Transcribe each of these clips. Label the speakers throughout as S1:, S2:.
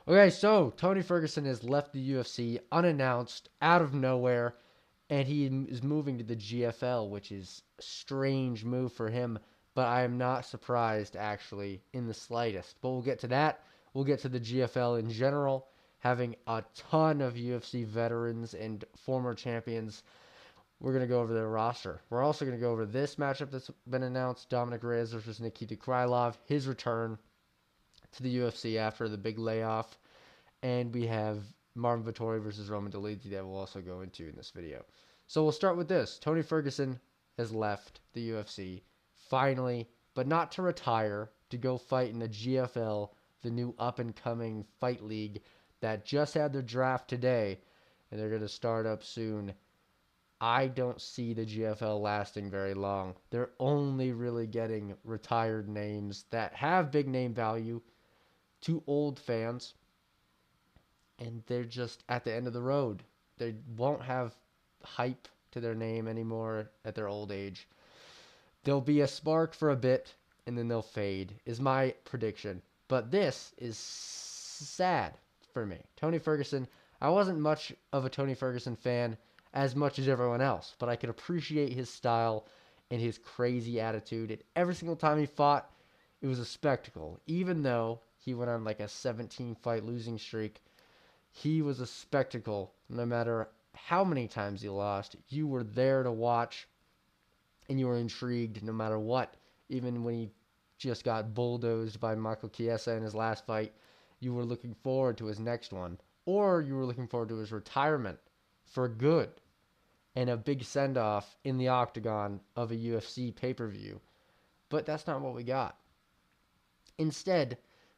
S1: Okay, so Tony Ferguson has left the UFC unannounced, out of nowhere, and he is moving to the GFL, which is a strange move for him, but I am not surprised actually in the slightest. But we'll get to that. We'll get to the GFL in general, having a ton of UFC veterans and former champions. We're going to go over their roster. We're also going to go over this matchup that's been announced, Dominic Reyes versus Nikita Krylov, his return to the UFC after the big layoff. And we have Marvin Vettori versus Roman Dolidze that we'll also go into in this video. So we'll start with this. Tony Ferguson has left the UFC finally, but not to retire, to go fight in the GFL, the new up-and-coming fight league that just had their draft today, and they're going to start up soon. I don't see the GFL lasting very long. They're only really getting retired names that have big name value to old fans, and they're just at the end of the road. They won't have hype to their name anymore at their old age. There'll be a spark for a bit, and then they'll fade, is my prediction. But this is sad for me. Tony Ferguson, I wasn't much of a Tony Ferguson fan as much as everyone else, but I could appreciate his style and his crazy attitude. And every single time he fought, it was a spectacle. Even though he went on like a 17 fight losing streak, he was a spectacle. No matter how many times he lost, you were there to watch and you were intrigued no matter what. Even when he just got bulldozed by Michael Chiesa in his last fight, you were looking forward to his next one. Or you were looking forward to his retirement for good and a big send off in the octagon of a UFC pay per view. But that's not what we got. Instead,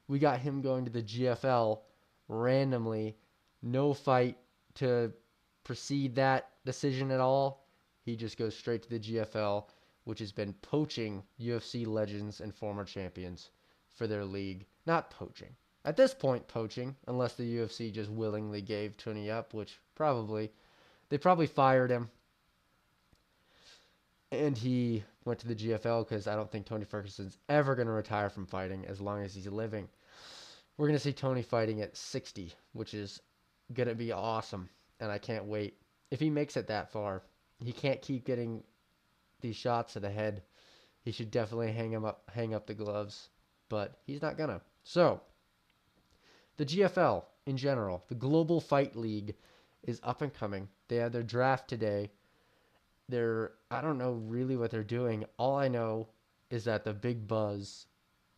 S1: we got him going to the GFL randomly, no fight to precede that decision at all. He just goes straight to the GFL, which has been poaching UFC legends and former champions for their league. Not poaching. At this point, poaching, unless the UFC just willingly gave Tony up, which probably. They probably fired him. And he went to the GFL because I don't think Tony Ferguson's ever going to retire from fighting as long as he's living. We're going to see Tony fighting at 60, which is going to be awesome. And I can't wait. If he makes it that far, he can't keep getting these shots to the head. He should definitely hang up the gloves, but he's not gonna. So, the GFL in general, the Global Fight League, is up and coming. They had their draft today. I don't know really what they're doing. All I know is that the big buzz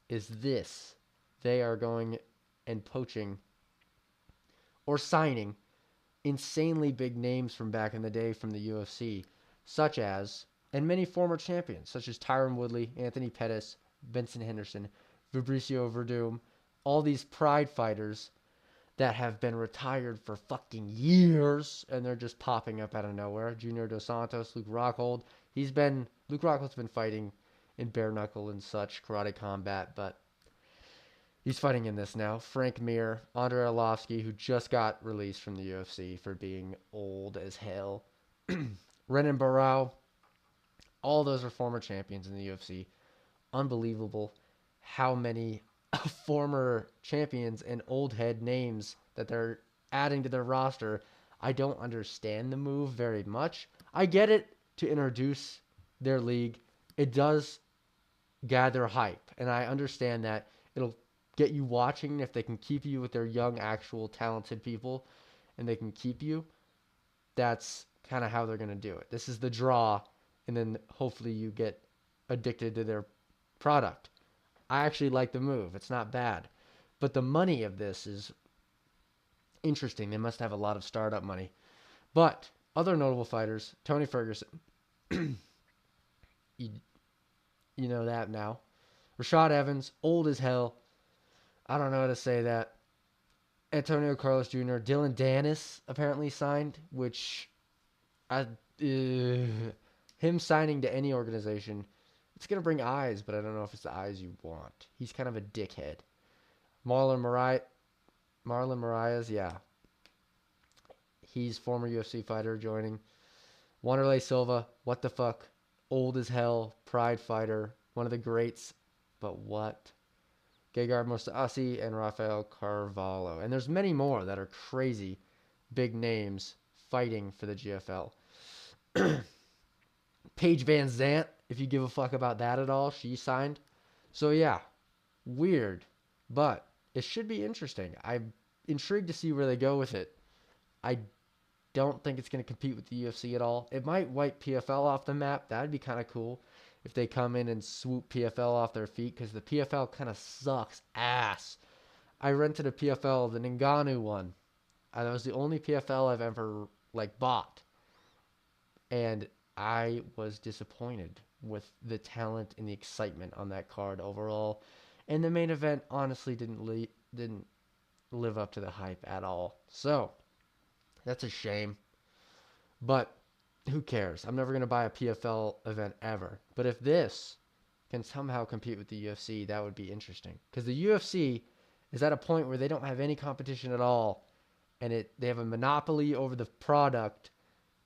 S1: is this. They are going and poaching or signing insanely big names from back in the day from the UFC, such as, and many former champions, such as Tyron Woodley, Anthony Pettis, Benson Henderson, Fabricio Verdum, all these pride fighters that have been retired for fucking years, and they're just popping up out of nowhere. Junior Dos Santos, Luke Rockhold. Luke Rockhold's been fighting in bare knuckle and such, karate combat, but he's fighting in this now. Frank Mir, Andrei Arlovsky, who just got released from the UFC for being old as hell. Renan Barao. All those are former champions in the UFC. Unbelievable how many former champions and old head names that they're adding to their roster. I don't understand the move very much. I get it to introduce their league. It does gather hype, and I understand that it'll get you watching if they can keep you with their young, actual, talented people, and they can keep you. That's kind of how they're going to do it. This is the draw, and then hopefully you get addicted to their product. I actually like the move. It's not bad. But the money of this is interesting. They must have a lot of startup money. But other notable fighters, Tony Ferguson. you, you know that now. Rashad Evans, old as hell. I don't know how to say that. Antonio Carlos Jr., Dylan Dennis apparently signed, which him signing to any organization, it's gonna bring eyes, but I don't know if it's the eyes you want. He's kind of a dickhead. Marlon Marias, yeah, he's former UFC fighter joining. Wanderlei Silva, what the fuck, old as hell, pride fighter, one of the greats, but what? Gegard Mousasi, and Rafael Carvalho. And there's many more that are crazy big names fighting for the GFL. Paige Van Zant, if you give a fuck about that at all, she signed. So yeah, weird, but it should be interesting. I'm intrigued to see where they go with it. I don't think it's going to compete with the UFC at all. It might wipe PFL off the map. That'd be kind of cool if they come in and swoop PFL off their feet, because the PFL kind of sucks ass. I rented a PFL, the Ngannou one. That was the only PFL I've ever bought, and I was disappointed with the talent and the excitement on that card overall. And the main event honestly didn't live up to the hype at all. So that's a shame. But who cares? I'm never going to buy a PFL event ever. But if this can somehow compete with the UFC, that would be interesting. Because the UFC is at a point where they don't have any competition at all. And they have a monopoly over the product,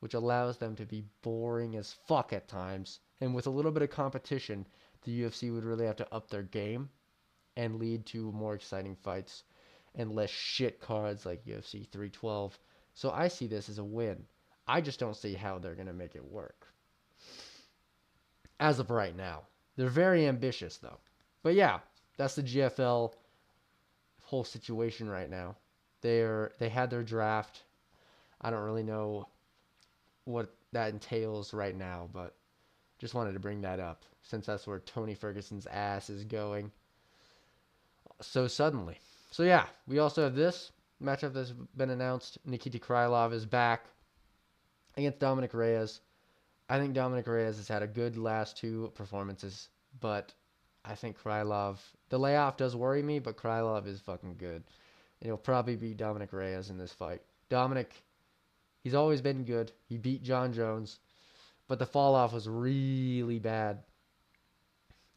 S1: which allows them to be boring as fuck at times. And with a little bit of competition, the UFC would really have to up their game and lead to more exciting fights and less shit cards like UFC 312. So I see this as a win. I just don't see how they're going to make it work as of right now. They're very ambitious, though. But yeah, that's the GFL whole situation right now. They had their draft. I don't really know what that entails right now, but just wanted to bring that up since that's where Tony Ferguson's ass is going so suddenly. So yeah, we also have this matchup that's been announced. Nikita Krylov is back against Dominic Reyes. I think Dominic Reyes has had a good last two performances, but I think Krylov, the layoff does worry me, but Krylov is fucking good. And he'll probably beat Dominic Reyes in this fight. Dominic, he's always been good. He beat John Jones, but the fall off was really bad,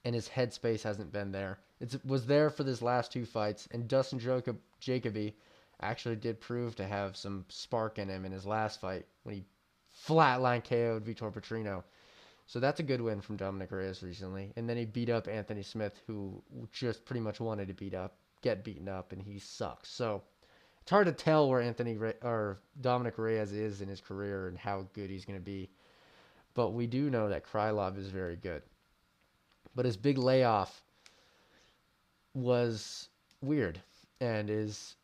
S1: and his headspace hasn't been there. It was there for this last two fights, and Dustin Jacoby actually did prove to have some spark in him in his last fight when he flatline KO'd Vitor Petrino. So that's a good win from Dominic Reyes recently. And then he beat up Anthony Smith, who just pretty much wanted to get beaten up, and he sucks. So it's hard to tell where Dominic Reyes is in his career and how good he's going to be. But we do know that Krylov is very good. But his big layoff was weird and is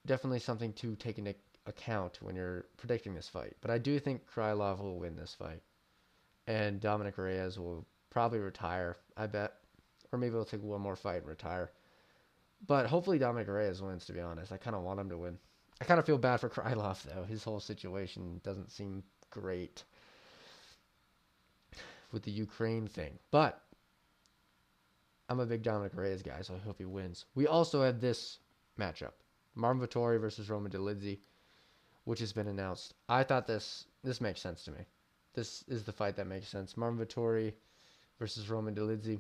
S1: definitely something to take into account when you're predicting this fight. But I do think Krylov will win this fight. And Dominic Reyes will probably retire, I bet. Or maybe he'll take one more fight and retire. But hopefully Dominic Reyes wins, to be honest. I kind of want him to win. I kind of feel bad for Krylov, though. His whole situation doesn't seem great with the Ukraine thing. But I'm a big Dominic Reyes guy, so I hope he wins. We also have this matchup. Marvin Vettori versus Roman Dolidze, which has been announced. I thought this makes sense to me. This is the fight that makes sense. Marvin Vettori versus Roman Dolidze.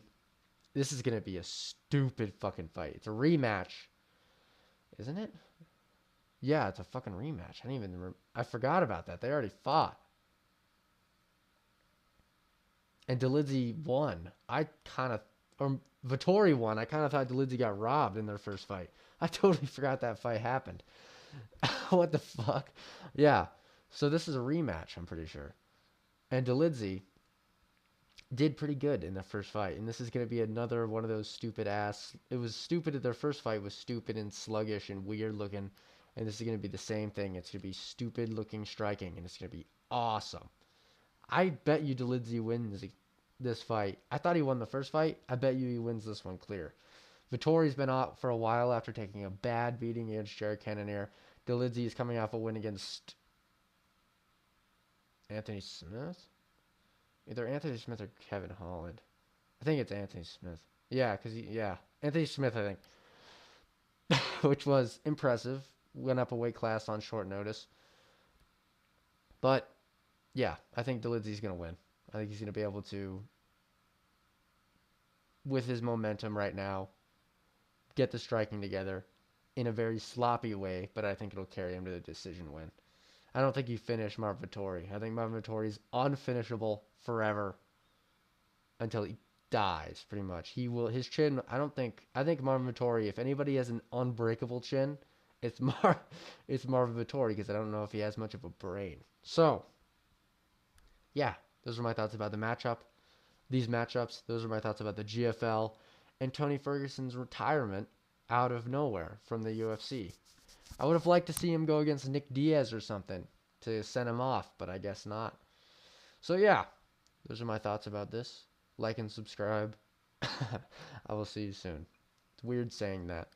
S1: This is going to be a stupid fucking fight. It's a rematch. Isn't it? Yeah, it's a fucking rematch. I forgot about that. They already fought. And Dolidze won. Vettori won. I kind of thought Dolidze got robbed in their first fight. I totally forgot that fight happened. What the fuck? Yeah. So this is a rematch, I'm pretty sure. And Dolidze did pretty good in the first fight. And this is going to be another one of those stupid ass. It was stupid. Their first fight was stupid and sluggish and weird looking. And this is going to be the same thing. It's going to be stupid looking striking. And it's going to be awesome. I bet you Dolidze wins this fight. I thought he won the first fight. I bet you he wins this one clear. Vettori's been out for a while after taking a bad beating against Jared Cannonier. Dolidze is coming off a win against Anthony Smith? Either Anthony Smith or Kevin Holland. I think it's Anthony Smith. Yeah, Anthony Smith, I think. Which was impressive. Went up a weight class on short notice. But, yeah, I think Dolidze's going to win. I think he's going to be able to, with his momentum right now, get the striking together in a very sloppy way, but I think it'll carry him to the decision win. I don't think he finished Marvin Vettori. I think Marvin Vettori is unfinishable forever until he dies pretty much. He will his chin. I think Marvin Vettori. If anybody has an unbreakable chin, it's it's Marvin Vettori because I don't know if he has much of a brain. So yeah, those are my thoughts about the matchup. These matchups. Those are my thoughts about the GFL and Tony Ferguson's retirement out of nowhere from the UFC. I would have liked to see him go against Nick Diaz or something to send him off, but I guess not. So yeah, those are my thoughts about this. Like and subscribe. I will see you soon. It's weird saying that.